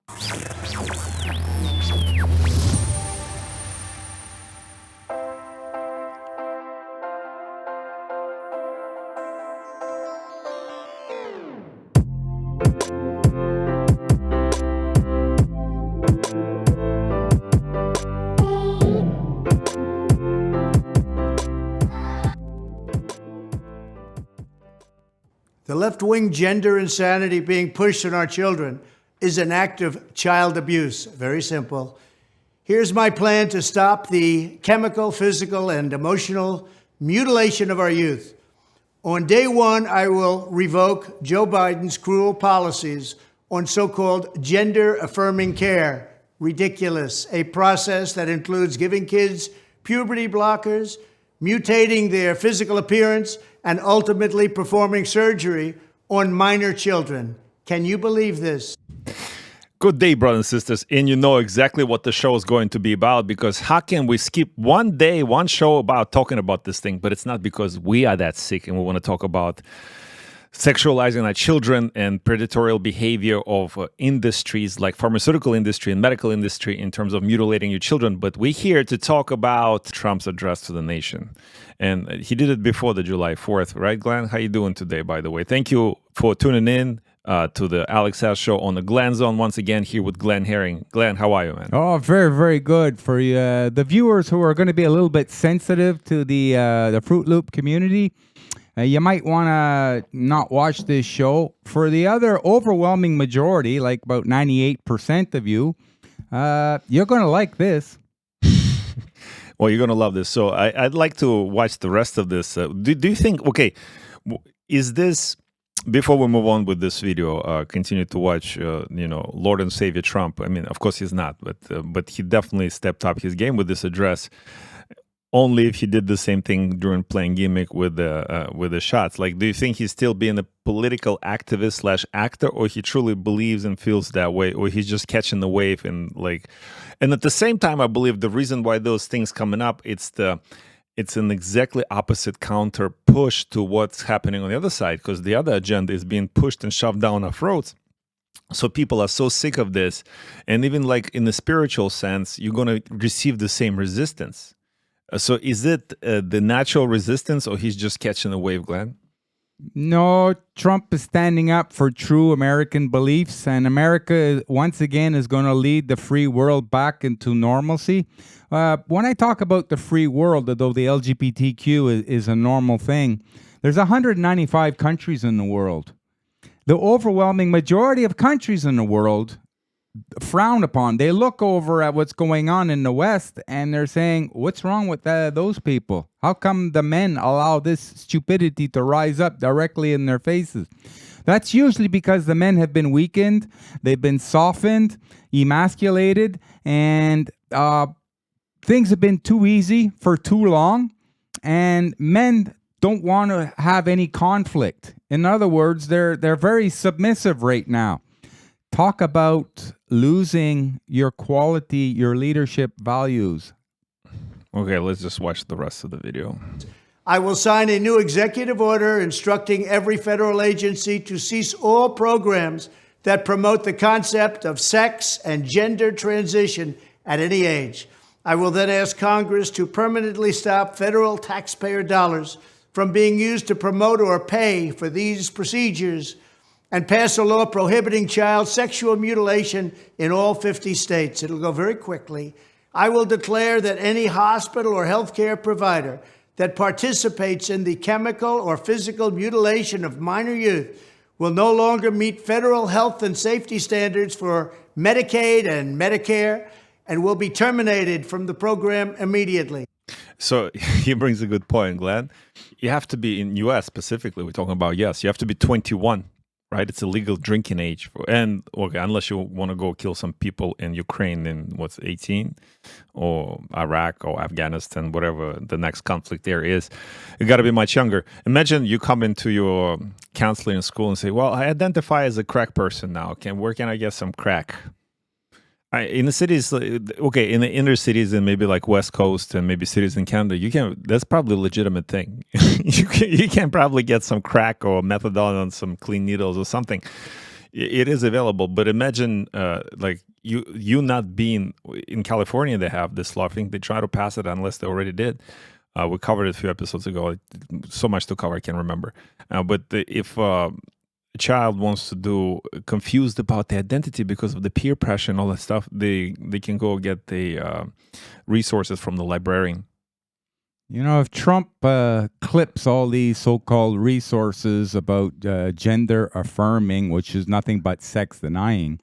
The left-wing gender insanity being pushed on our children is an act of child abuse. Very simple. Here's my plan to stop the chemical, physical, and emotional mutilation of our youth. On day one, I will revoke Joe Biden's cruel policies on so-called gender-affirming care. Ridiculous. A process that includes giving kids puberty blockers, mutating their physical appearance, and ultimately performing surgery on minor children. Can you believe this? Good day, brothers and sisters. And you know exactly what the show is going to be about, because how can we skip one day, one show about talking about this thing? But it's not because we are that sick and we want to talk about sexualizing our children and predatory behavior of industries like pharmaceutical industry and medical industry in terms of mutilating your children. But we're here to talk about Trump's address to the nation. And he did it before the July 4th, right, Glenn? How you doing today, by the way? Thank you for tuning in to the Alex S. Show on the Glenn Zone. Once again, here with Glenn Herring. Glenn, how are you, man? Oh, very, very good. For the viewers who are going to be a little bit sensitive to the Fruit Loop community, you might want to not watch this show. For the other overwhelming majority, like about 98% of you, you're going to like this. Well, you're going to love this. So I'd like to watch the rest of this. Do you think, okay, is this, before we move on with this video, continue to watch, Lord and Savior Trump. I mean, of course he's not, but he definitely stepped up his game with this address. Only if he did the same thing during playing gimmick with the shots. Like, do you think he's still being a political activist / actor, or he truly believes and feels that way, or he's just catching the wave and at the same time, I believe the reason why those things coming up, it's an exactly opposite counter push to what's happening on the other side, because the other agenda is being pushed and shoved down our throats. So people are so sick of this, and even like in the spiritual sense, you're going to receive the same resistance. So is it the natural resistance, or he's just catching the wave, Glenn? No, Trump is standing up for true American beliefs, and America, once again, is going to lead the free world back into normalcy. When I talk about the free world, although the LGBTQ is a normal thing, there's 195 countries in the world. The overwhelming majority of countries in the world frown upon. They look over at what's going on in the West and they're saying, what's wrong with those people? How come the men allow this stupidity to rise up directly in their faces? That's usually because the men have been weakened, they've been softened, emasculated, and things have been too easy for too long, and men don't want to have any conflict. In other words, they're very submissive right now. Talk about losing your quality, your leadership values. Okay, let's just watch the rest of the video. I will sign a new executive order instructing every federal agency to cease all programs that promote the concept of sex and gender transition at any age. I will then ask Congress to permanently stop federal taxpayer dollars from being used to promote or pay for these procedures, and pass a law prohibiting child sexual mutilation in all 50 states. It'll go very quickly. I will declare that any hospital or healthcare provider that participates in the chemical or physical mutilation of minor youth will no longer meet federal health and safety standards for Medicaid and Medicare, and will be terminated from the program immediately. So he brings a good point, Glenn. You have to be, in U.S. specifically, we're talking about, yes, you have to be 21. Right, it's a legal drinking age, unless you want to go kill some people in Ukraine in 18, or Iraq or Afghanistan, whatever the next conflict there is. You got to be much younger. Imagine you come into your counselor in school and say, "Well, I identify as a crack person now. Where can I get some crack?" In the cities, in the inner cities and maybe like West Coast and maybe cities in Canada, that's probably a legitimate thing. you can probably get some crack or methadone on some clean needles or something. It is available, but imagine like you not being in California. They have this law. I think they try to pass it unless they already did. We covered it a few episodes ago. So much to cover, I can't remember. If a child wants to do confused about the identity because of the peer pressure and all that stuff, they can go get the resources from the librarian. You know, if Trump clips all these so-called resources about gender affirming, which is nothing but sex denying,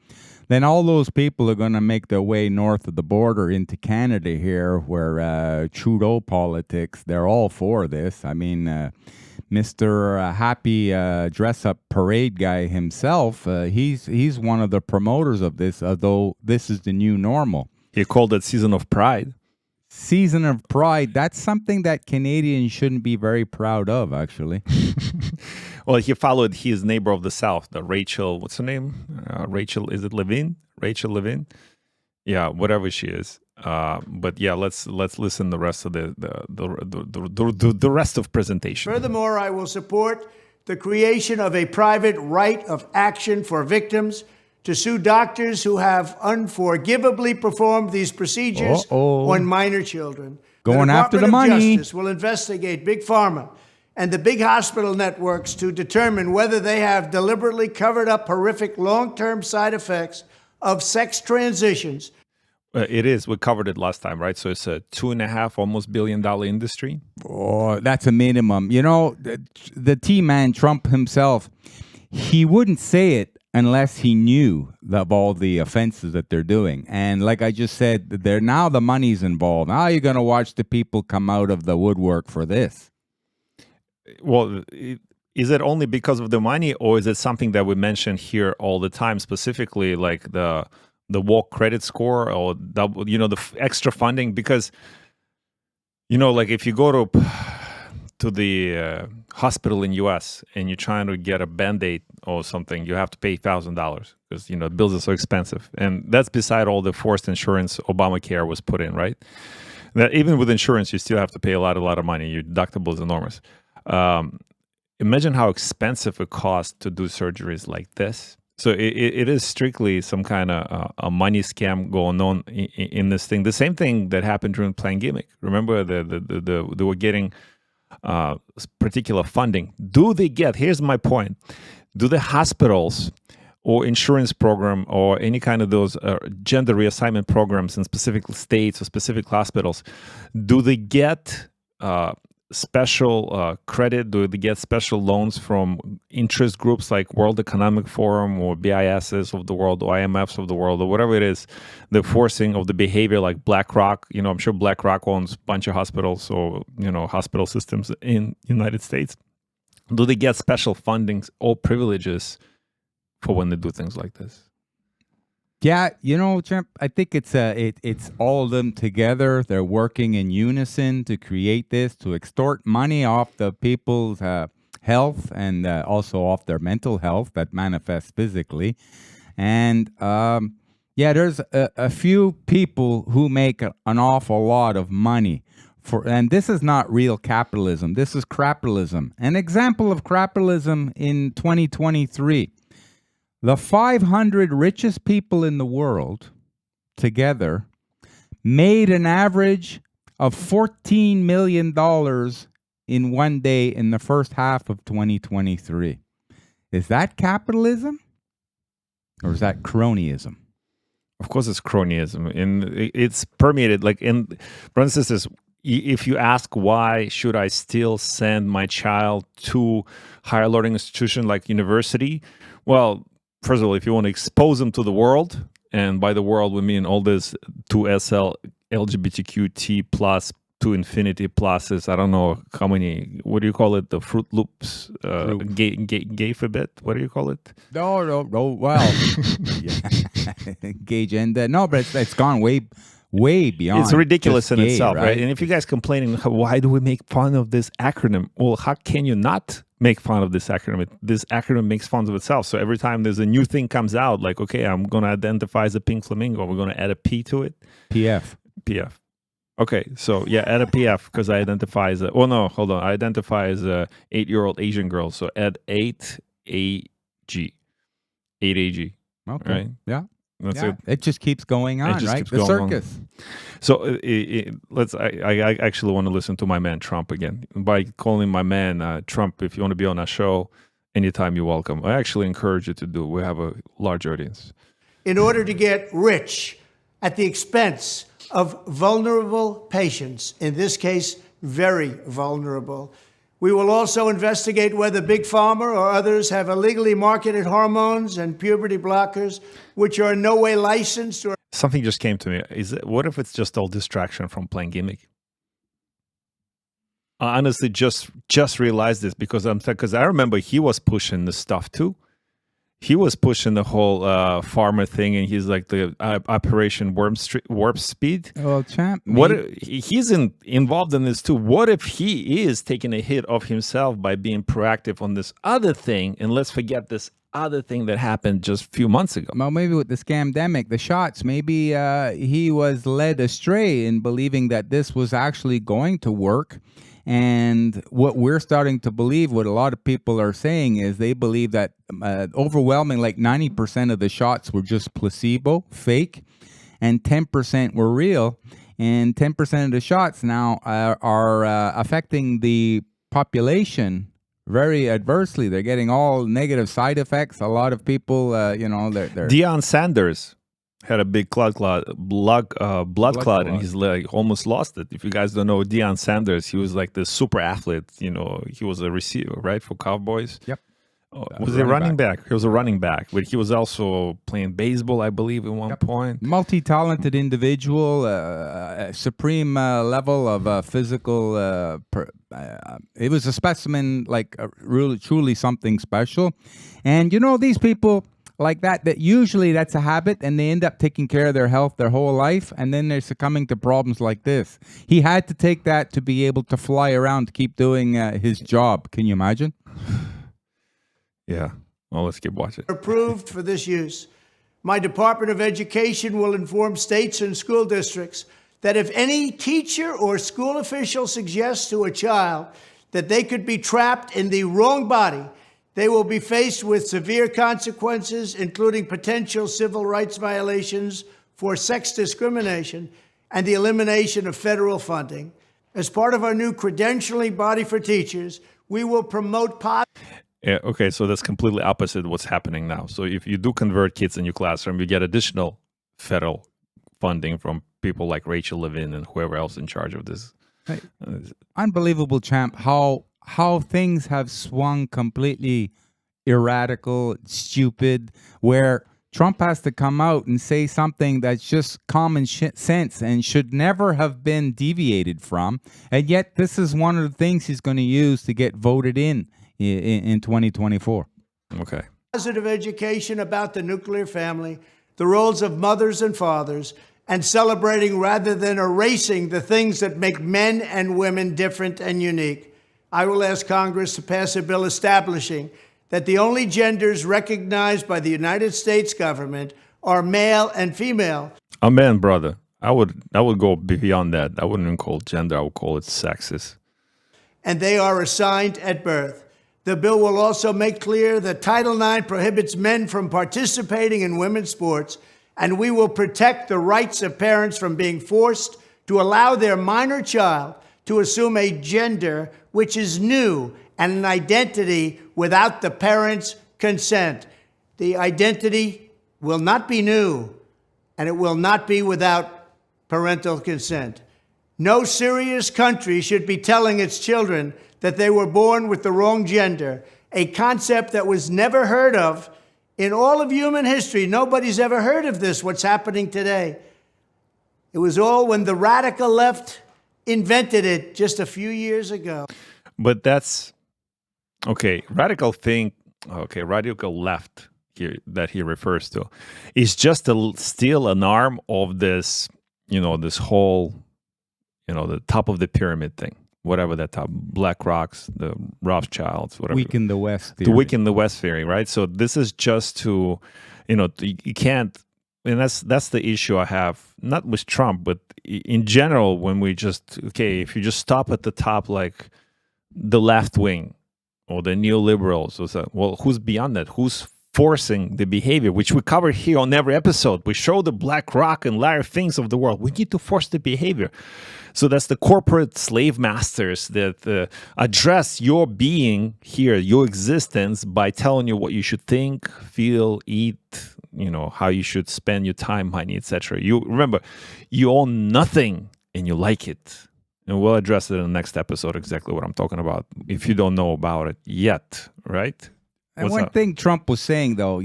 then all those people are going to make their way north of the border into Canada here, where Trudeau politics, they're all for this. I mean, Mr. Happy dress-up parade guy himself, he's one of the promoters of this, although this is the new normal. He called it Season of Pride. Season of Pride, that's something that Canadians shouldn't be very proud of, actually. Well, he followed his neighbor of the South, the Rachel, what's her name? Rachel, is it Levine? Rachel Levine? Yeah, whatever she is. But yeah, let's listen the rest of the rest of presentation. Furthermore, I will support the creation of a private right of action for victims to sue doctors who have unforgivably performed these procedures on minor children. Going after the money. The Department of Justice will investigate Big Pharma and the big hospital networks to determine whether they have deliberately covered up horrific long-term side effects of sex transitions. It is. We covered it last time, right? So it's a $2.5 almost $1 billion industry. Oh, that's a minimum. You know, the T-man, Trump himself, he wouldn't say it unless he knew of all the offenses that they're doing. And like I just said, now the money's involved. Now you're going to watch the people come out of the woodwork for this. Well, is it only because of the money, or is it something that we mention here all the time, specifically like the walk credit score or double, the extra funding? Because, like if you go to the hospital in US and you're trying to get a Band-Aid or something, you have to pay $1,000 because, bills are so expensive. And that's beside all the forced insurance Obamacare was put in, right? That even with insurance, you still have to pay a lot of money. Your deductible is enormous. Imagine how expensive it costs to do surgeries like this. So it is strictly some kind of a money scam going on in this thing. The same thing that happened during Pandemic. Remember, they were getting particular funding. Here's my point, do the hospitals or insurance program or any kind of those gender reassignment programs in specific states or specific hospitals, do they get special credit? Do they get special loans from interest groups like World Economic Forum or BISs of the world or IMFs of the world or whatever it is, the forcing of the behavior like BlackRock? I'm sure BlackRock owns a bunch of hospitals or, hospital systems in United States. Do they get special fundings or privileges for when they do things like this? Yeah, Trump, I think it's all of them together. They're working in unison to create this, to extort money off the people's health and also off their mental health that manifests physically. And there's a few people who make an awful lot of money. And this is not real capitalism. This is crapitalism. An example of crapitalism in 2023. The 500 richest people in the world together made an average of $14 million in one day in the first half of 2023. Is that capitalism? Or is that cronyism? Of course it's cronyism. And it's permeated. Like, brothers and sisters, if you ask why should I still send my child to higher learning institution like university, well, first of all, if you want to expose them to the world, and by the world we mean all this 2SL, LGBTQ, T plus, to infinity pluses, I don't know how many, what do you call it? The Fruit Loops, gay for bit? What do you call it? No, well, gay gender. No, but it's gone way beyond. It's ridiculous in gay, itself, right? And if you guys complaining, why do we make fun of this acronym? Well, how can you not make fun of this acronym? This acronym makes fun of itself. So every time there's a new thing comes out, like, okay, I'm going to identify as a pink flamingo. We're going to add a P to it. PF. Okay, so yeah, add a PF because I identify as I identify as a 8-year-old Asian girl. So add 8AG. 8 AG. Okay. Right. Yeah. That's Yeah. it. It just keeps going on, just right? keeps The going on. circus. So let's. I actually want to listen to my man Trump again by calling my man Trump. If you want to be on our show, anytime you're welcome. I actually encourage you to do. We have a large audience. In order to get rich at the expense of vulnerable patients, in this case, very vulnerable. We will also investigate whether Big Pharma or others have illegally marketed hormones and puberty blockers, which are in no way licensed or... Something just came to me. What if it's just all distraction from playing gimmick? I honestly just realized this because I remember he was pushing this stuff too. He was pushing the whole pharma thing, and he's like the Operation Warp Speed. Well, champ. He's involved in this too. What if he is taking a hit of himself by being proactive on this other thing? And let's forget this other thing that happened just a few months ago. Well, maybe with the scamdemic, the shots, maybe he was led astray in believing that this was actually going to work. And what we're starting to believe, what a lot of people are saying, is they believe that overwhelming, like 90% of the shots were just placebo, fake, and 10% were real. And 10% of the shots now are affecting the population very adversely. They're getting all negative side effects. A lot of people, they're Deion Sanders had a big blood clot, and he's like almost lost it. If you guys don't know Deion Sanders, he was like this super athlete. He was a receiver, right, for Cowboys. Yep. Was he a running back? He was a running back, but he was also playing baseball, I believe, at one point. Multi-talented individual, supreme level of physical. It was a specimen, like really, truly something special. And these people like that usually that's a habit, and they end up taking care of their health their whole life, and then they're succumbing to problems like this. He had to take that to be able to fly around to keep doing his job. Can you imagine? Yeah. Well, let's keep watching. Approved for this use. My Department of Education will inform states and school districts that if any teacher or school official suggests to a child that they could be trapped in the wrong body, they will be faced with severe consequences, including potential civil rights violations for sex discrimination and the elimination of federal funding. As part of our new credentialing body for teachers, we will promote Yeah, okay, so that's completely opposite what's happening now. So if you do convert kids in your classroom, you get additional federal funding from people like Rachel Levin and whoever else in charge of this. Hey, unbelievable, champ, how things have swung completely irradical, stupid, where Trump has to come out and say something that's just common sense and should never have been deviated from. And yet this is one of the things he's going to use to get voted in 2024. Okay. Positive education about the nuclear family, the roles of mothers and fathers, and celebrating rather than erasing the things that make men and women different and unique. I will ask Congress to pass a bill establishing that the only genders recognized by the United States government are male and female. Amen, brother. I would go beyond that. I wouldn't even call it gender. I would call it sexist. And they are assigned at birth. The bill will also make clear that Title IX prohibits men from participating in women's sports, and we will protect the rights of parents from being forced to allow their minor child to assume a gender which is new and an identity without the parents' consent. The identity will not be new, and it will not be without parental consent. No serious country should be telling its children that they were born with the wrong gender, a concept that was never heard of in all of human history. Nobody's ever heard of this, what's happening today. It was all when the radical left invented it just a few years ago. But that's, okay, radical left here that he refers to is just still an arm of this, this whole, the top of the pyramid thing. Whatever that top, Black Rocks, the Rothschilds, whatever. Weaken the West theory. To weaken the West theory, right? So this is just to, you can't, and that's the issue I have, not with Trump, but in general, when we if you just stop at the top, like the left wing or the neoliberals, well, who's beyond that? Who's forcing the behavior, which we cover here on every episode. We show the black rock and Larry things of the world. We need to force the behavior. So that's the corporate slave masters that address your being here, your existence, by telling you what you should think, feel, eat, how you should spend your time, money, etc. You remember, you own nothing and you like it. And we'll address it in the next episode, exactly what I'm talking about, if you don't know about it yet, right? And one thing Trump was saying, though,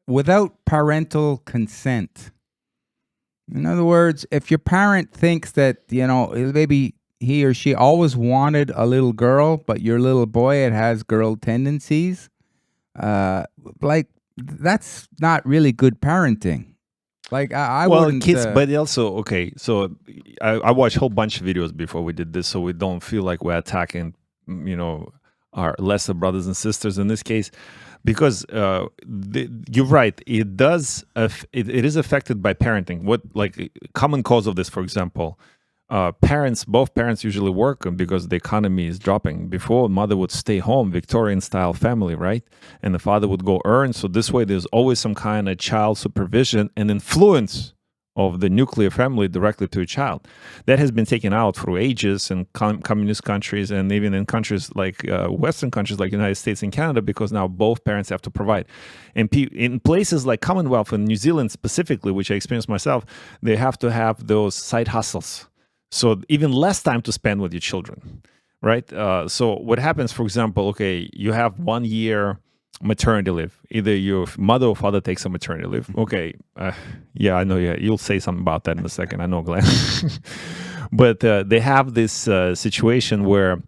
without parental consent. In other words, if your parent thinks that, maybe he or she always wanted a little girl, but your little boy, it has girl tendencies, that's not really good parenting. Like, I wouldn't... kids, but also, okay, so I watched a whole bunch of videos before we did this, so we don't feel like we're attacking, our lesser brothers and sisters in this case, because you're right, it does, it is affected by parenting. What, like, common cause of this, for example, both parents usually work because the economy is dropping. Before, mother would stay home, Victorian style family, right? And the father would go earn. So this way, there's always some kind of child supervision and influence of the nuclear family directly to a child. That has been taken out through ages in communist countries and even in countries like Western countries like United States and Canada, because now both parents have to provide. And in places like Commonwealth and New Zealand specifically, which I experienced myself, they have to have those side hustles. So even less time to spend with your children, right? So what happens, for example, okay, you have 1 year maternity leave. Either your mother or father takes a maternity leave. Okay, yeah, I know. Yeah, you'll say something about that in a second. I know, Glenn. But they have this situation where,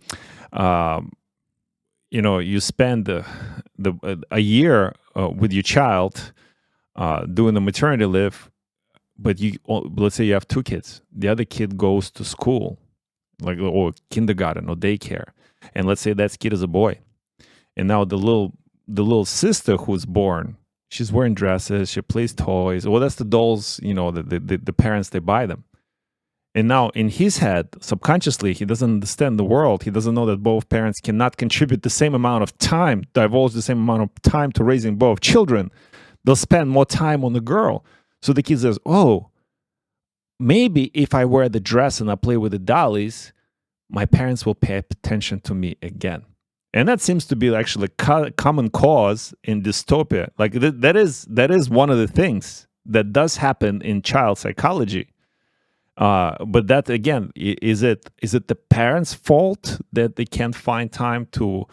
you spend a year with your child doing the maternity leave. But let's say you have 2 kids. The other kid goes to school, or kindergarten or daycare, and let's say that kid is a boy, and now the little sister who's born, she's wearing dresses, she plays toys. Well, that's the dolls, the parents, they buy them. And now in his head, subconsciously, he doesn't understand the world. He doesn't know that both parents cannot contribute the same amount of time, divulge the same amount of time to raising both children. They'll spend more time on the girl. So the kid says, oh, maybe if I wear the dress and I play with the dollies, my parents will pay attention to me again. And that seems to be actually a common cause in dystopia. Like that is one of the things that does happen in child psychology. But that, again, is it the parents' fault that they can't find time to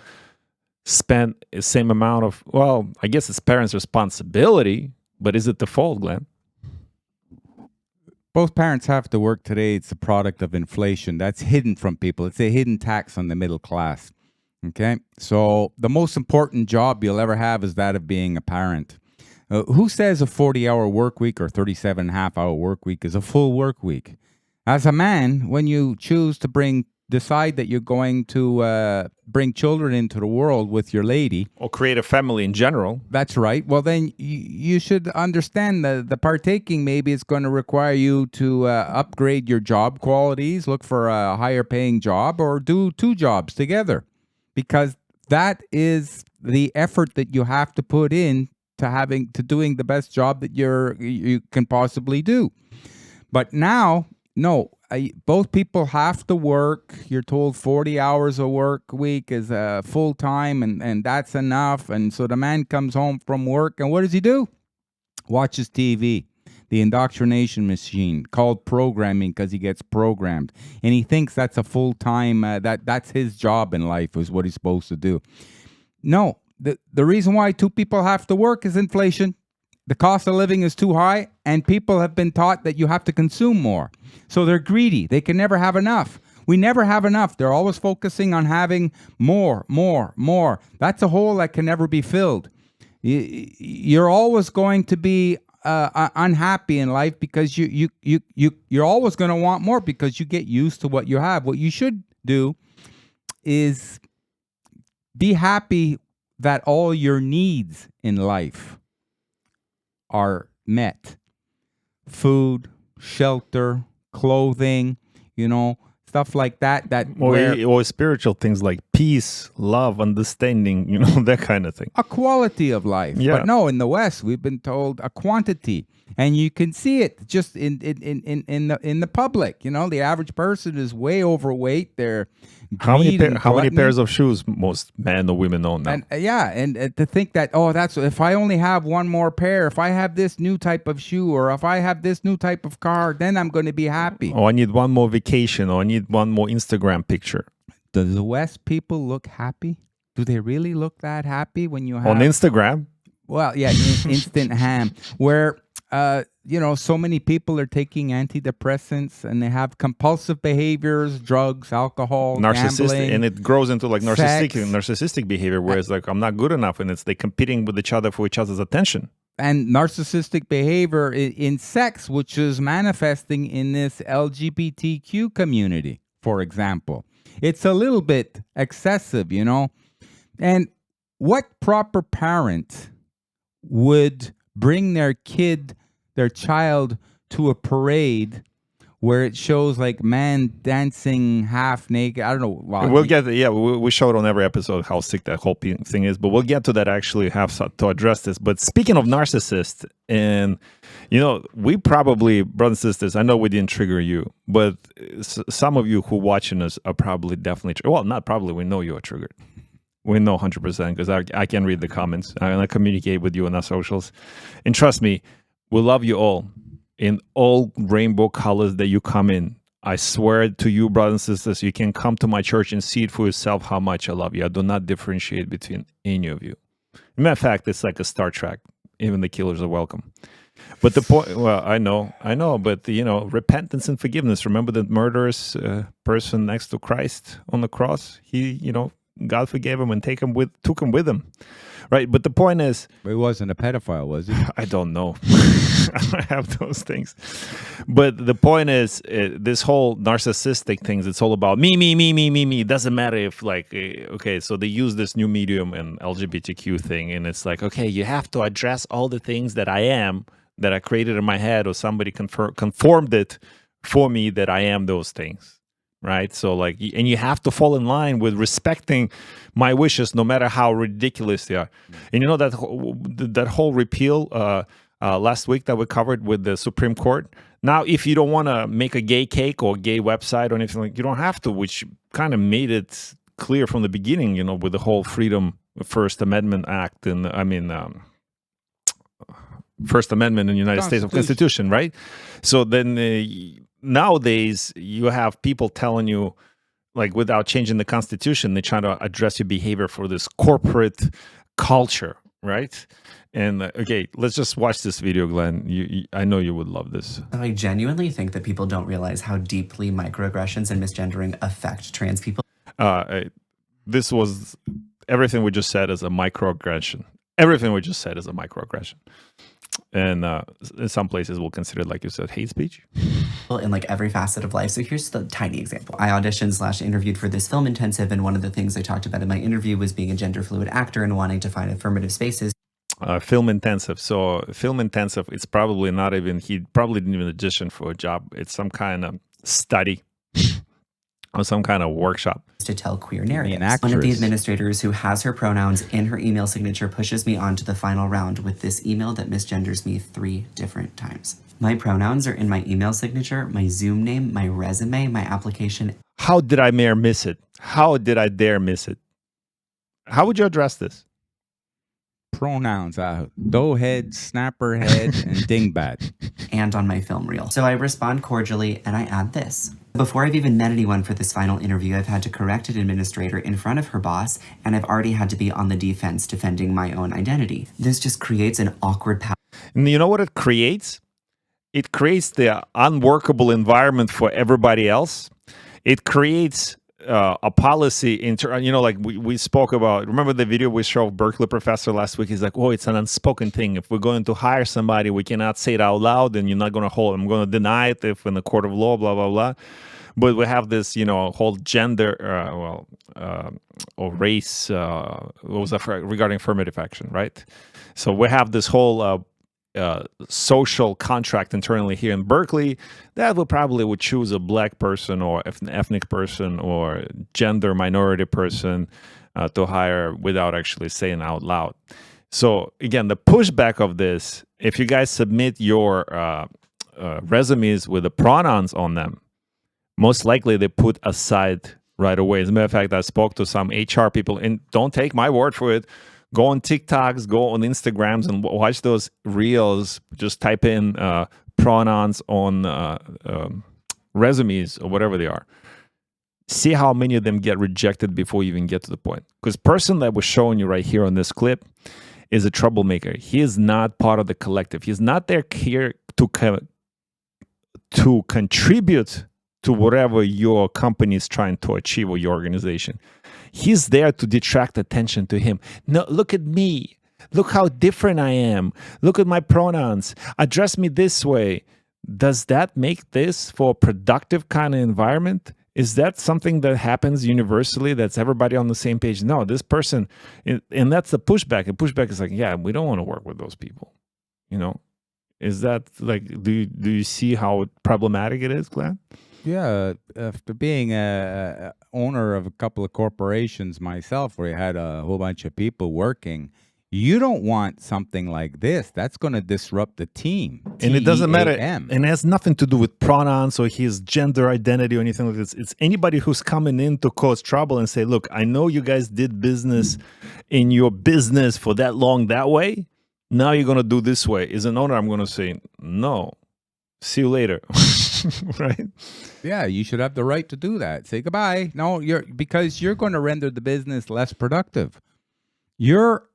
spend the same amount of, well, I guess it's parents' responsibility, but is it the fault, Glenn? Both parents have to work today. It's a product of inflation. That's hidden from people. It's a hidden tax on the middle class. Okay, so the most important job you'll ever have is that of being a parent. Who says a 40-hour work week or 37.5-hour work week is a full work week? As a man, when you choose to decide that you're going to bring children into the world with your lady, or create a family in general. That's right. Well, then you should understand that the partaking maybe is going to require you to upgrade your job qualities, look for a higher paying job, or do 2 jobs together. Because that is the effort that you have to put in to doing the best job that you can possibly do. But now, no, both people have to work. You're told 40 hours a work week is full time, and that's enough. And so the man comes home from work, and what does he do? Watches TV. The indoctrination machine, called programming because he gets programmed. And he thinks that's a full-time, that's his job in life, is what he's supposed to do. No, the reason why 2 people have to work is inflation. The cost of living is too high, and people have been taught that you have to consume more. So they're greedy. They can never have enough. We never have enough. They're always focusing on having more. That's a hole that can never be filled. You're always going to be unhappy in life because you're always going to want more because you get used to what you have. What you should do is be happy that all your needs in life are met. Food, shelter, clothing, stuff like that. Or spiritual things like peace, love, understanding, that kind of thing. A quality of life. Yeah. But no, in the West, we've been told a quantity. And you can see it just in the public. The average person is way overweight. They're How many pairs of shoes most men or women own now? And to think that, that's if I only have one more pair, if I have this new type of shoe, or if I have this new type of car, then I'm going to be happy. I need one more vacation, or I need one more Instagram picture. Does the West people look happy? Do they really look that happy when you have on Instagram? Well, yeah, instant ham, where so many people are taking antidepressants and they have compulsive behaviors, drugs, alcohol, gambling, and it grows into like sex. narcissistic behavior, where it's like I'm not good enough, and they're competing with each other for each other's attention. And narcissistic behavior in sex, which is manifesting in this LGBTQ community, for example. It's a little bit excessive, And what proper parent would bring their child to a parade where it shows like man dancing half naked? I don't know. Well, we'll get we show it on every episode how sick that whole thing is, but we'll get to that. Actually have to address this. But speaking of narcissists, and we probably, brothers and sisters, I know we didn't trigger you, but some of you who watching us are probably definitely not probably, we know you are triggered. We know 100% because I can read the comments and I communicate with you on our socials. And trust me, we love you all in all rainbow colors that you come in. I swear to you, brothers and sisters, you can come to my church and see it for yourself how much I love you. I do not differentiate between any of you. As a matter of fact, it's like a Star Trek. Even the killers are welcome. But the point, well, I know, but repentance and forgiveness. Remember the murderous person next to Christ on the cross? He, God forgave him and took him with him, right? But the point is, he wasn't a pedophile, was he? I don't know. I don't have those things. But the point is, this whole narcissistic things. It's all about me. It doesn't matter if okay. So they use this new medium and LGBTQ thing, and it's like, okay, you have to address all the things that I am, that I created in my head, or somebody conformed it for me that I am those things. Right. So and you have to fall in line with respecting my wishes, no matter how ridiculous they are. And that whole repeal last week that we covered with the Supreme Court. Now, if you don't want to make a gay cake or gay website or anything, you don't have to, which kind of made it clear from the beginning, with the whole Freedom First Amendment Act and First Amendment in the United States of Constitution, right? So then nowadays you have people telling you, without changing the Constitution, they're trying to address your behavior for this corporate culture, right? And okay, let's just watch this video, Glenn. I know you would love this. I genuinely think that people don't realize how deeply microaggressions and misgendering affect trans people. This was everything we just said as a microaggression. Everything we just said is a microaggression. And in some places we'll consider it, like you said, hate speech. In every facet of life. So here's the tiny example. I auditioned/interviewed for this film intensive, and one of the things I talked about in my interview was being a gender fluid actor and wanting to find affirmative spaces. Film intensive. So film intensive, it's probably not even, he probably didn't even audition for a job. It's some kind of study or some kind of workshop. To tell queer narratives. One of the administrators who has her pronouns in her email signature pushes me on to the final round with this email that misgenders me 3 different times. My pronouns are in my email signature, my Zoom name, my resume, my application. How did I miss it? How did I dare miss it? How would you address this? Pronouns, doughhead, snapperhead, and dingbat. And on my film reel. So I respond cordially and I add this. Before I've even met anyone for this final interview, I've had to correct an administrator in front of her boss, and I've already had to be on the defense defending my own identity. This just creates an awkward path. And you know what it creates? It creates the unworkable environment for everybody else. It creates a policy, we spoke about, remember the video we showed Berkeley professor last week? He's like, oh, it's an unspoken thing. If we're going to hire somebody, we cannot say it out loud, and you're not going to I'm going to deny it if in the court of law, blah, blah, blah. But we have this, whole gender, or race, regarding affirmative action, right? So we have this whole social contract internally here in Berkeley, that would choose a black person or an ethnic person or gender minority person to hire without actually saying out loud. So again, the pushback of this, if you guys submit your resumes with the pronouns on them, most likely they put aside right away. As a matter of fact, I spoke to some HR people, and don't take my word for it. Go on TikToks, go on Instagrams, and watch those reels. Just type in pronouns on resumes or whatever they are. See how many of them get rejected before you even get to the point. Because person that was showing you right here on this clip is a troublemaker. He is not part of the collective. He's not there here to contribute to whatever your company is trying to achieve or your organization. He's there to detract attention to him. No, look at me. Look how different I am. Look at my pronouns. Address me this way. Does that make this for a productive kind of environment? Is that something that happens universally, that's everybody on the same page? No, this person, and that's the pushback. The pushback is like, yeah, we don't want to work with those people. You know, is that like, do you see how problematic it is, Glenn? Yeah, after being a owner of a couple of corporations myself, where you had a whole bunch of people working, you don't want something like this. That's going to disrupt the team. And it doesn't matter. T-E-A-M. And it has nothing to do with pronouns or his gender identity or anything like this. It's anybody who's coming in to cause trouble and say, look, I know you guys did business in your business for that long that way. Now you're going to do this way. As an owner, I'm going to say, no, see you later. Right? Yeah, you should have the right to do that. Say goodbye. No, because you're going to render the business less productive. You're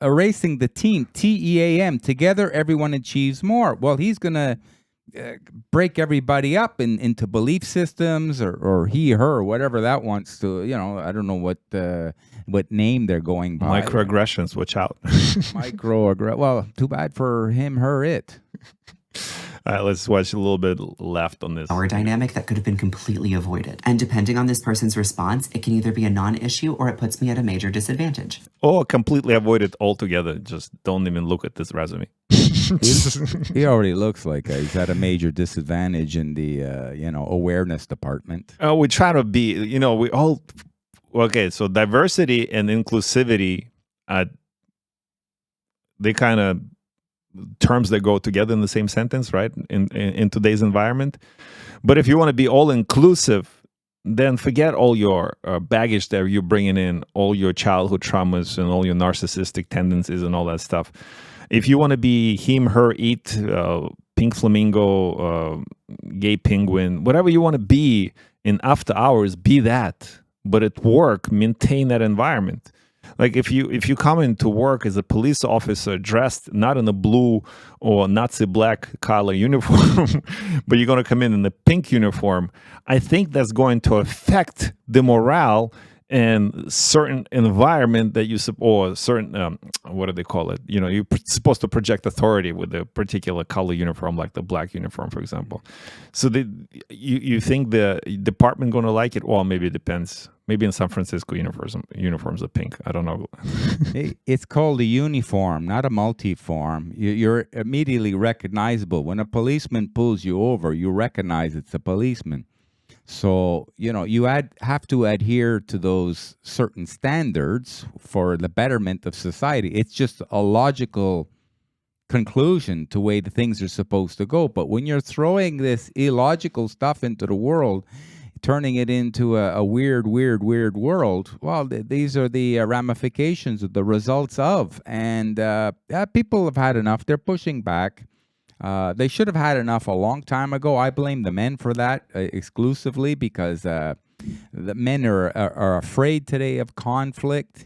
erasing the team. T-E-A-M. Together, everyone achieves more. Well, he's going to break everybody up into belief systems or he, her, whatever that wants to, I don't know what name they're going by. Microaggressions, watch out. Well, too bad for him, her, it. All right, let's watch a little bit left on this. Our dynamic that could have been completely avoided. And depending on this person's response, it can either be a non-issue or it puts me at a major disadvantage. Or completely avoid it altogether. Just don't even look at this resume. He already looks like he's at a major disadvantage in the awareness department. We try to be, we all, okay, so diversity and inclusivity, they kind of terms that go together in the same sentence, right? In today's environment. But if you want to be all inclusive, then forget all your baggage that you're bringing in, all your childhood traumas and all your narcissistic tendencies and all that stuff. If you want to be him, her, it, pink flamingo, gay penguin, whatever you want to be in after hours, be that. But at work, maintain that environment. Like if you come into work as a police officer dressed not in a blue or Nazi black collar uniform, but you're going to come in the pink uniform, I think that's going to affect the morale and certain environment that or certain, what do they call it? You're supposed to project authority with a particular color uniform, like the black uniform, for example. So you think the department going to like it? Well, maybe it depends. Maybe in San Francisco, uniforms are pink. I don't know. It's called a uniform, not a multiform. You're immediately recognizable. When a policeman pulls you over, you recognize it's a policeman. So, you have to adhere to those certain standards for the betterment of society. It's just a logical conclusion to the way the things are supposed to go. But when you're throwing this illogical stuff into the world, turning it into a weird world, well, these are the ramifications of the results of. And people have had enough. They're pushing back. They should have had enough a long time ago. I blame the men for that exclusively because the men are afraid today of conflict.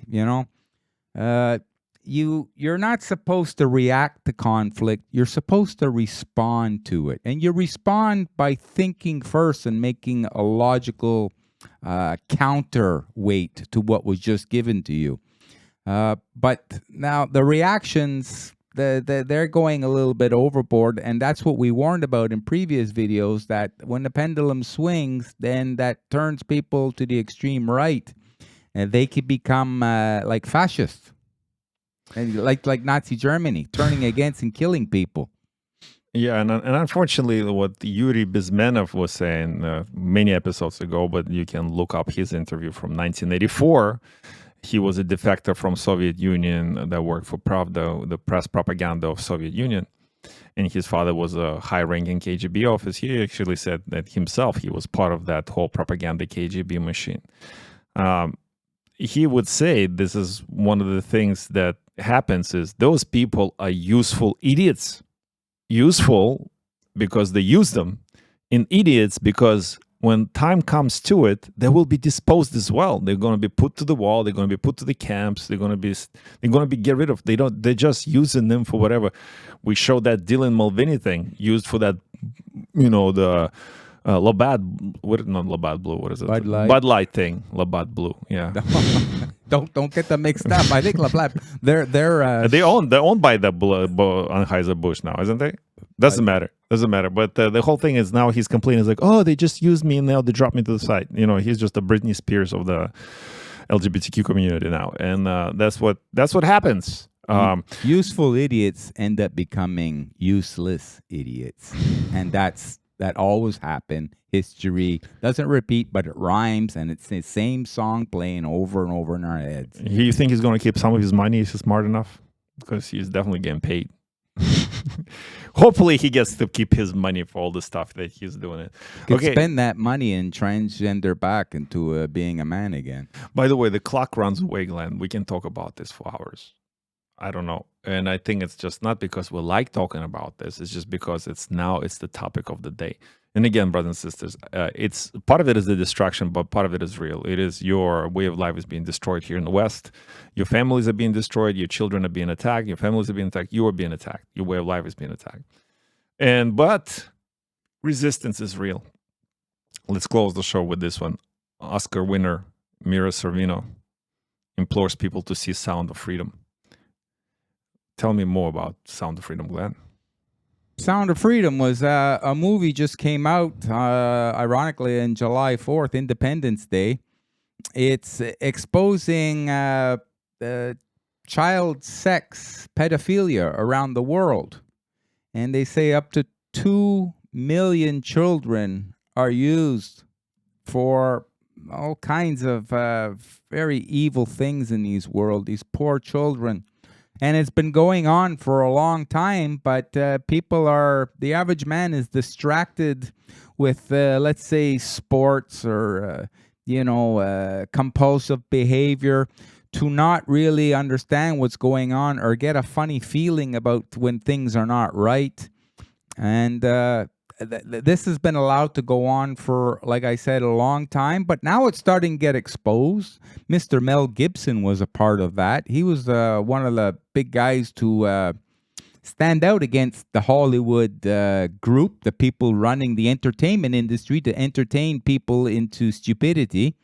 You're not supposed to react to conflict. You're supposed to respond to it. And you respond by thinking first and making a logical counterweight to what was just given to you. But now the reactions, they're going a little bit overboard. And that's what we warned about in previous videos, that when the pendulum swings, then that turns people to the extreme right. And they could become like fascists. And like Nazi Germany, turning against and killing people. Yeah, and unfortunately, what Yuri Bezmenov was saying many episodes ago, but you can look up his interview from 1984. He was a defector from Soviet Union that worked for Pravda, the press propaganda of Soviet Union. And his father was a high-ranking KGB officer. He actually said that himself, he was part of that whole propaganda KGB machine. He would say this is one of the things that happens is those people are useful idiots. Useful because they use them, and idiots because when time comes to it, they will be disposed as well. They're going to be put to the wall. They're going to be put to the camps. They're going to be get rid of. They're just using them for whatever. We showed that Dylan Mulvaney thing used for that, the Labatt, not Labatt Blue. What is it? Bud Light thing. Labatt Blue. Yeah. Don't get them mixed up. I think Labatt. They're owned by the Anheuser-Busch now, isn't they? Doesn't matter. But the whole thing is now he's complaining. He's like, oh, they just used me and now they dropped me to the side. He's just the Britney Spears of the LGBTQ community now, and that's what happens. Useful idiots end up becoming useless idiots, and that always happened. History doesn't repeat, but it rhymes, and it's the same song playing over and over in our heads. You think he's going to keep some of his money if he's smart enough? Because he's definitely getting paid. Hopefully he gets to keep his money for all the stuff that he's doing. Could spend that money and transgender back into being a man again. By the way, the clock runs away, Glenn. We can talk about this for hours. I don't know. And I think it's just not because we like talking about this. It's just because it's the topic of the day. And again, brothers and sisters, it's part of it is the distraction, but part of it is real. It is your way of life is being destroyed here in the West. Your families are being destroyed. Your children are being attacked. Your families are being attacked. You are being attacked. Your way of life is being attacked. But resistance is real. Let's close the show with this one. Oscar winner Mira Sorvino implores people to see Sound of Freedom. Tell me more about Sound of Freedom, Glenn. Sound of Freedom was a movie just came out, ironically, on July 4th, Independence Day. It's exposing child sex pedophilia around the world. And they say up to 2 million children are used for all kinds of very evil things in this world, these poor children. And it's been going on for a long time, but the average man is distracted with, let's say, sports or, compulsive behavior to not really understand what's going on or get a funny feeling about when things are not right. And this has been allowed to go on for, like I said, a long time, but now it's starting to get exposed. Mr. Mel Gibson was a part of that. He was one of the big guys to stand out against the Hollywood group, the people running the entertainment industry to entertain people into stupidity.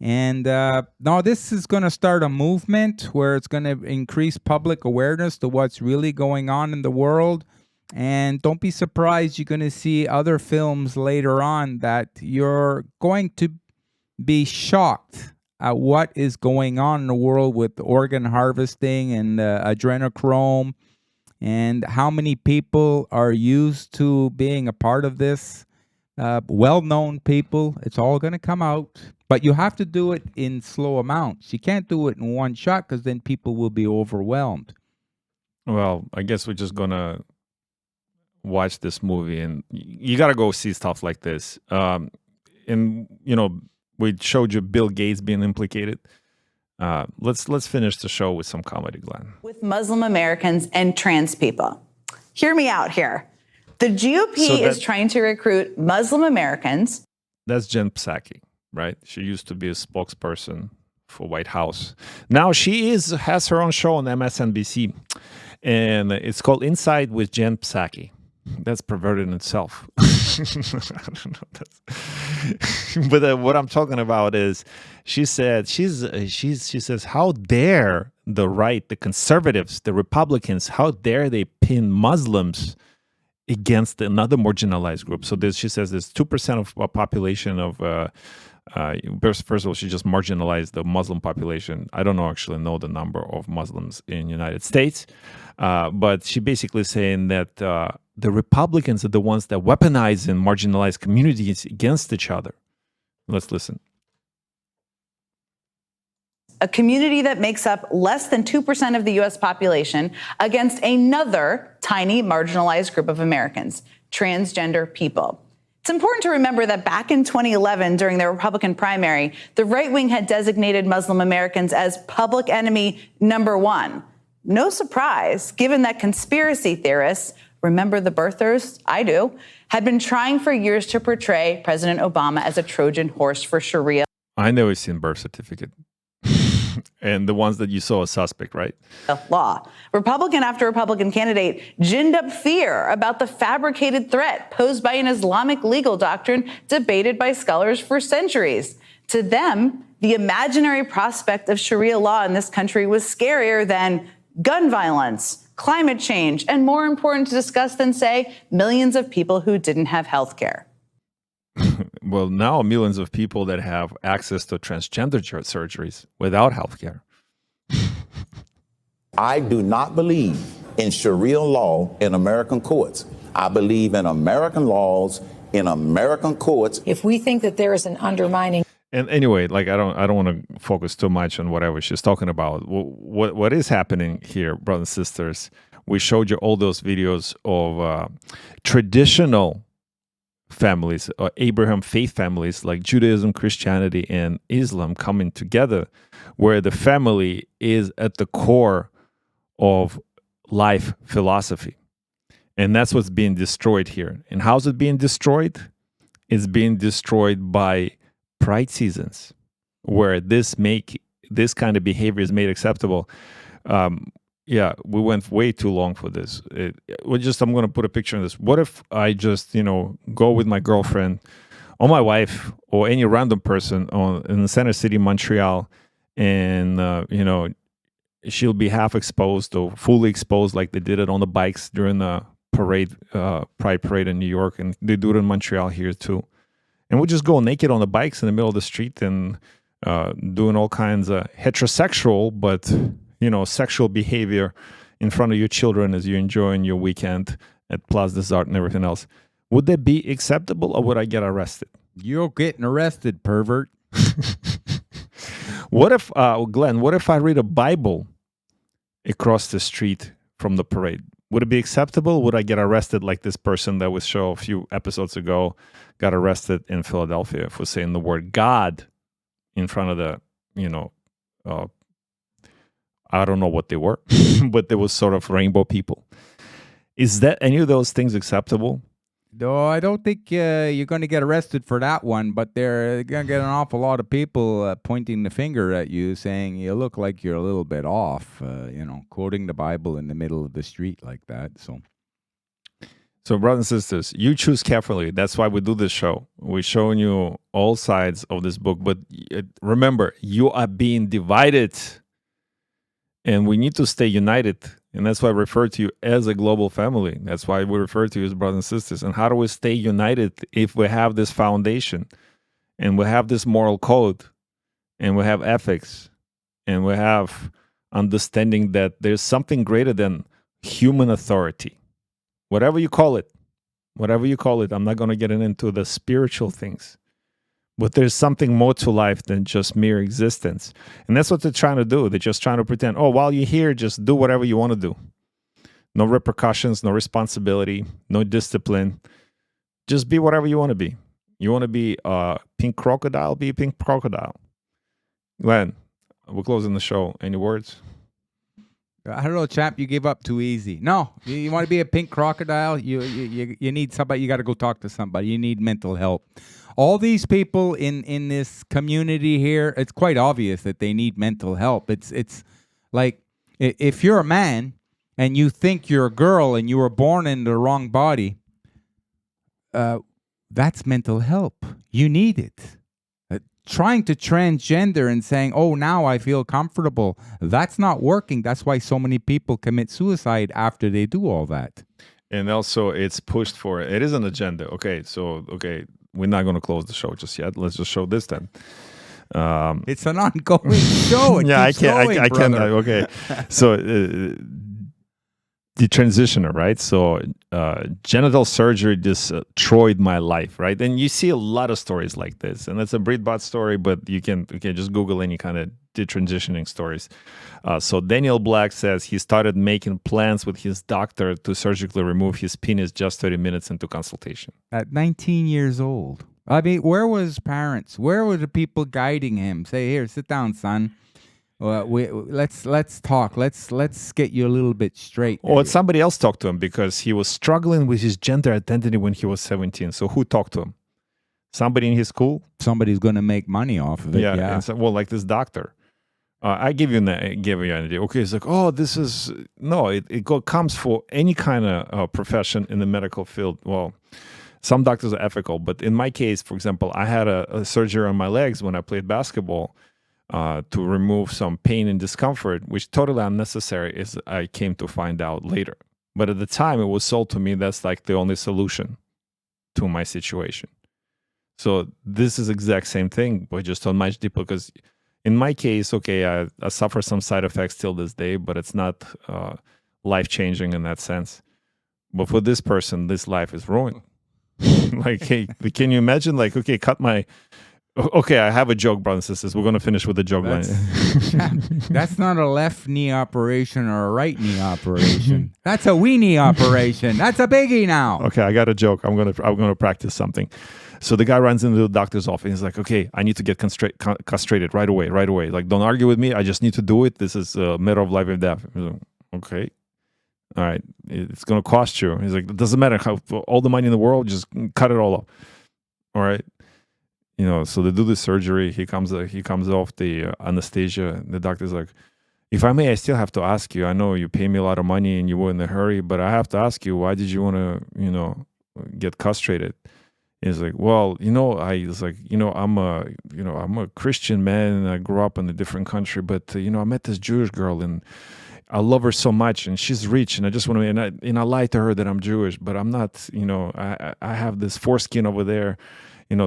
And now this is going to start a movement where it's going to increase public awareness to what's really going on in the world. And don't be surprised, you're going to see other films later on that you're going to be shocked at what is going on in the world with organ harvesting and adrenochrome and how many people are used to being a part of this. Well-known people, it's all going to come out. But you have to do it in slow amounts. You can't do it in one shot because then people will be overwhelmed. Well, I guess we're just going to watch this movie, and you got to go see stuff like this. And we showed you Bill Gates being implicated. Let's finish the show with some comedy, Glenn. With Muslim Americans and trans people. Hear me out here. The GOP is trying to recruit Muslim Americans. That's Jen Psaki, right? She used to be a spokesperson for White House. Now she has her own show on MSNBC, and it's called Inside with Jen Psaki. That's perverted in itself. I don't know. But what I'm talking about is, she said she says, how dare the right, the conservatives, the Republicans, how dare they pin Muslims against another marginalized group? So she says there's 2% of a population of First of all, she just marginalized the Muslim population. I don't actually know the number of Muslims in United States, but she basically saying that the Republicans are the ones that weaponize and marginalize communities against each other. Let's listen. A community that makes up less than 2% of the U.S. population against another tiny marginalized group of Americans, transgender people. It's important to remember that back in 2011, during the Republican primary, the right wing had designated Muslim Americans as public enemy number one. No surprise, given that conspiracy theorists, remember the birthers? I do, had been trying for years to portray President Obama as a Trojan horse for Sharia I never seen birth certificate. And the ones that you saw a suspect, right? law. Republican after Republican candidate ginned up fear about the fabricated threat posed by an Islamic legal doctrine debated by scholars for centuries. To them, the imaginary prospect of Sharia law in this country was scarier than gun violence, climate change, and more important to discuss than, say, millions of people who didn't have health care. Well, now millions of people that have access to transgender surgeries without health care. I do not believe in Sharia law in American courts. I believe in American laws in American courts. If we think that there is an undermining. And anyway, like I don't want to focus too much on whatever she's talking about. What is happening here, brothers and sisters? We showed you all those videos of traditional families, Abraham faith families like Judaism, Christianity, and Islam coming together, where the family is at the core of life philosophy. And that's what's being destroyed here. And how's it being destroyed? It's being destroyed by pride seasons, where this kind of behavior is made acceptable. Yeah, we went way too long for this. I'm going to put a picture of this. What if I just, go with my girlfriend or my wife or any random person in the center city, Montreal, and, she'll be half exposed or fully exposed like they did it on the bikes during the parade, Pride Parade in New York, and they do it in Montreal here too. And we'll just go naked on the bikes in the middle of the street and doing all kinds of heterosexual, but sexual behavior in front of your children as you're enjoying your weekend at Plaza des Arts and everything else. Would that be acceptable, or would I get arrested? You're getting arrested, pervert. What if, Glenn, what if I read a Bible across the street from the parade? Would it be acceptable? Would I get arrested like this person that was shown a few episodes ago got arrested in Philadelphia for saying the word God in front of the, I don't know what they were, but there was sort of rainbow people. Is that any of those things acceptable? No, I don't think you're going to get arrested for that one, but they're going to get an awful lot of people pointing the finger at you, saying you look like you're a little bit off, quoting the Bible in the middle of the street like that. So, brothers and sisters, you choose carefully. That's why we do this show. We're showing you all sides of this book. But remember, you are being divided. And we need to stay united. And that's why I refer to you as a global family. That's why we refer to you as brothers and sisters. And how do we stay united if we have this foundation and we have this moral code and we have ethics and we have understanding that there's something greater than human authority? Whatever you call it, I'm not going to get into the spiritual things. But there's something more to life than just mere existence. And that's what they're trying to do. They're just trying to pretend, while you're here, just do whatever you want to do. No repercussions, no responsibility, no discipline. Just be whatever you want to be. You want to be a pink crocodile? Be a pink crocodile. Glenn, we're closing the show. Any words? I don't know, champ. You gave up too easy. No, you want to be a pink crocodile? You need somebody. You got to go talk to somebody. You need mental help. All these people in this community here, it's quite obvious that they need mental help. It's like if you're a man and you think you're a girl and you were born in the wrong body, that's mental help. You need it. Trying to transgender and saying, now I feel comfortable, that's not working. That's why so many people commit suicide after they do all that. And also it's pushed for, it is an agenda. we're not going to close the show just yet. Let's just show this then. It's an ongoing show. It Yeah, keeps going, I can't. brother. Okay, so Detransitioner, right? So genital surgery destroyed my life, right? And you see a lot of stories like this, and it's a breedbot story, but you can just Google any kind of detransitioning stories. So Daniel Black says he started making plans with his doctor to surgically remove his penis just 30 minutes into consultation. At 19 years old. I mean, where was parents? Where were the people guiding him? Say, here, sit down, son. Let's talk. Let's get you a little bit straight. Or somebody else talked to him because he was struggling with his gender identity when he was 17. So who talked to him? Somebody in his school? Somebody's going to make money off of it. Yeah. And so, well, like this doctor. I give you an idea. Okay, it's like, oh, this is no. It comes for any kind of profession in the medical field. Well, some doctors are ethical, but in my case, for example, I had a surgery on my legs when I played basketball to remove some pain and discomfort, which totally unnecessary, as I came to find out later. But at the time, it was sold to me that's like the only solution to my situation. So this is exact same thing, but just on much deeper. Because in my case, okay, I suffer some side effects till this day, but it's not life-changing in that sense. But for this person, this life is ruined. Like, hey, can you imagine? Like, okay, cut my... Okay, I have a joke, brothers and sisters. We're going to finish with the joke. That's not a left knee operation or a right knee operation. That's a weenie operation. That's a biggie now. Okay, I got a joke. I'm gonna practice something. So the guy runs into the doctor's office. He's like, okay, I need to get castrated right away. Like, don't argue with me. I just need to do it. This is a matter of life and death. Like, okay. All right. It's going to cost you. He's like, it doesn't matter how all the money in the world, just cut it all off. All right. You know, so they do the surgery. He comes off the anesthesia. The doctor's like, if I may, I still have to ask you. I know you pay me a lot of money and you were in a hurry, but I have to ask you, why did you want to, get castrated? He's like, well, I'm a Christian man and I grew up in a different country, but I met this Jewish girl and I love her so much and she's rich and I just want to, and I lie to her that I'm Jewish, but I'm not, I have this foreskin over there,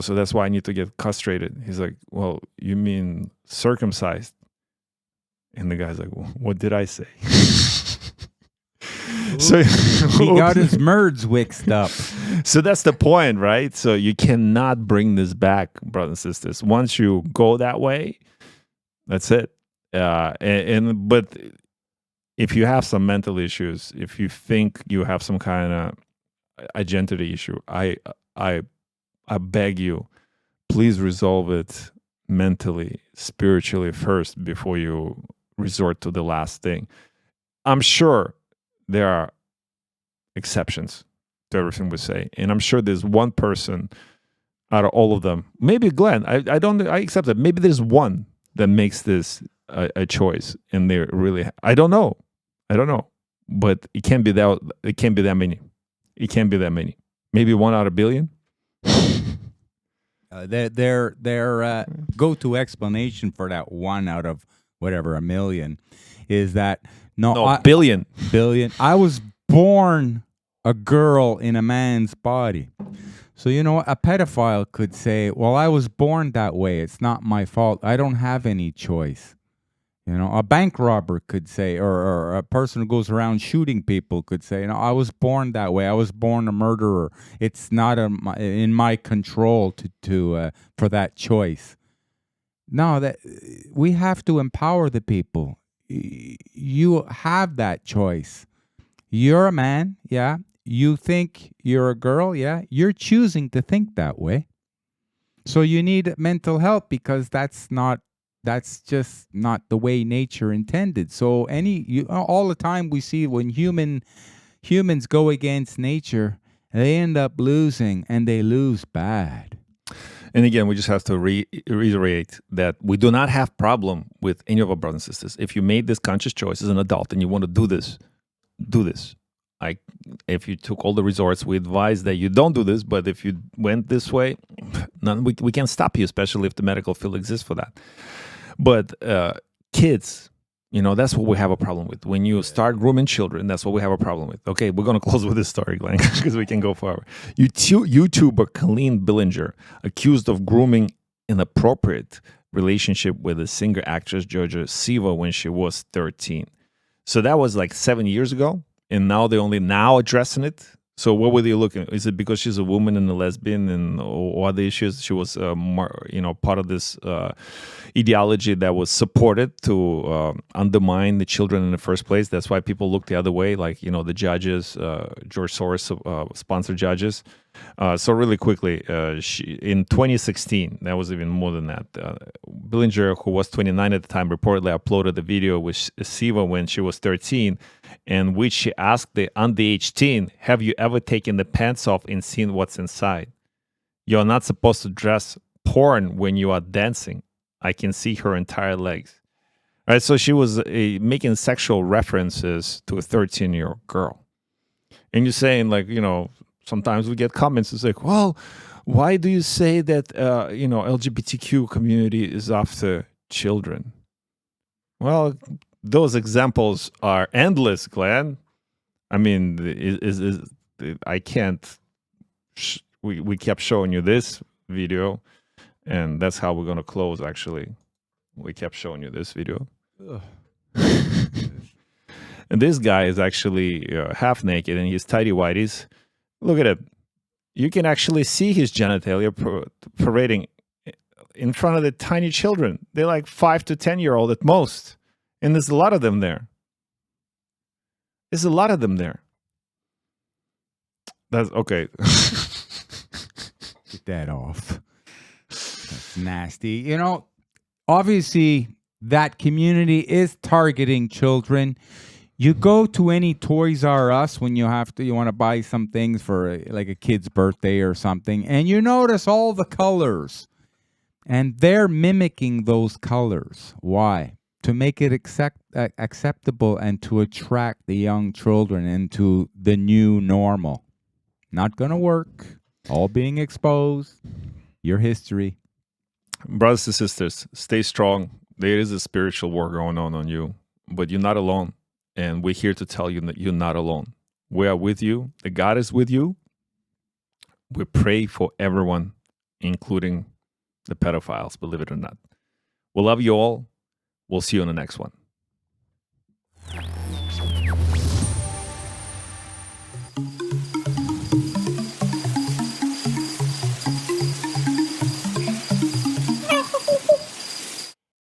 so that's why I need to get castrated. He's like, well, you mean circumcised? And the guy's like, well, what did I say? So he got his merds mixed up. So that's the point, right? So you cannot bring this back, brothers and sisters. Once you go that way, that's it. But if you have some mental issues, if you think you have some kind of identity issue, I beg you, please resolve it mentally, spiritually first before you resort to the last thing. I'm sure there are exceptions to everything we say, and I'm sure there's one person out of all of them, maybe Glenn, I accept that, maybe there's one that makes this a choice, and they're really, I don't know, but it can't be that many. Maybe 1 out of a billion. Their go-to explanation for that 1 out of whatever a million is that billion. I was born a girl in a man's body. So a pedophile could say, well, I was born that way. It's not my fault. I don't have any choice. A bank robber could say, or a person who goes around shooting people could say, I was born that way. I was born a murderer. It's not in my control to for that choice. No, that we have to empower the people. You have that choice. You're a man, yeah. You think you're a girl, yeah. You're choosing to think that way. So you need mental help because that's just not the way nature intended. So all the time we see when humans go against nature, they end up losing, and they lose bad. And again, we just have to reiterate that we do not have problem with any of our brothers and sisters. If you made this conscious choice as an adult and you want to do this, do this. If you took all the resorts, we advise that you don't do this. But if you went this way, we can't stop you, especially if the medical field exists for that. But kids, You know, that's what we have a problem with. When you start grooming children, that's what we have a problem with. Okay, we're going to close with this story, Glenn, because we can go forward. YouTuber Colleen Billinger accused of grooming inappropriate relationship with the singer actress Georgia Siva when she was 13. So that was like 7 years ago, and now they're only now addressing it. So what were they looking at? Is it because she's a woman and a lesbian and or other issues? She was, part of this ideology that was supported to undermine the children in the first place. That's why people look the other way, like, the judges, George Soros sponsored judges. So really quickly, in 2016, that was even more than that, Billinger, who was 29 at the time, reportedly uploaded a video with Siva when she was 13, in which she asked the underage teen, "Have you ever taken the pants off and seen what's inside? You're not supposed to dress porn when you are dancing. I can see her entire legs." All right, so she was making sexual references to a 13-year-old girl. And you're saying, like, sometimes we get comments. It's like, well, why do you say that, LGBTQ community is after children? Well, those examples are endless, Glenn. I mean, I can't. We kept showing you this video, and that's how we're going to close, actually. We kept showing you this video. And this guy is actually half naked, and he's tidy whities. Look at it. You can actually see his genitalia parading in front of the tiny children. They're like 5 to 10-year-old at most. And there's a lot of them there. There's a lot of them there. That's okay. Get that off. That's nasty. Obviously, that community is targeting children. You go to any Toys R Us when you want to buy some things for a kid's birthday or something, and you notice all the colors, and they're mimicking those colors. Why? To make it acceptable and to attract the young children into the new normal. Not going to work. All being exposed. Your history. Brothers and sisters, stay strong. There is a spiritual war going on you, but you're not alone. And we're here to tell you that you're not alone. We are with you. The God is with you. We pray for everyone, including the pedophiles, believe it or not. We love you all. We'll see you on the next one.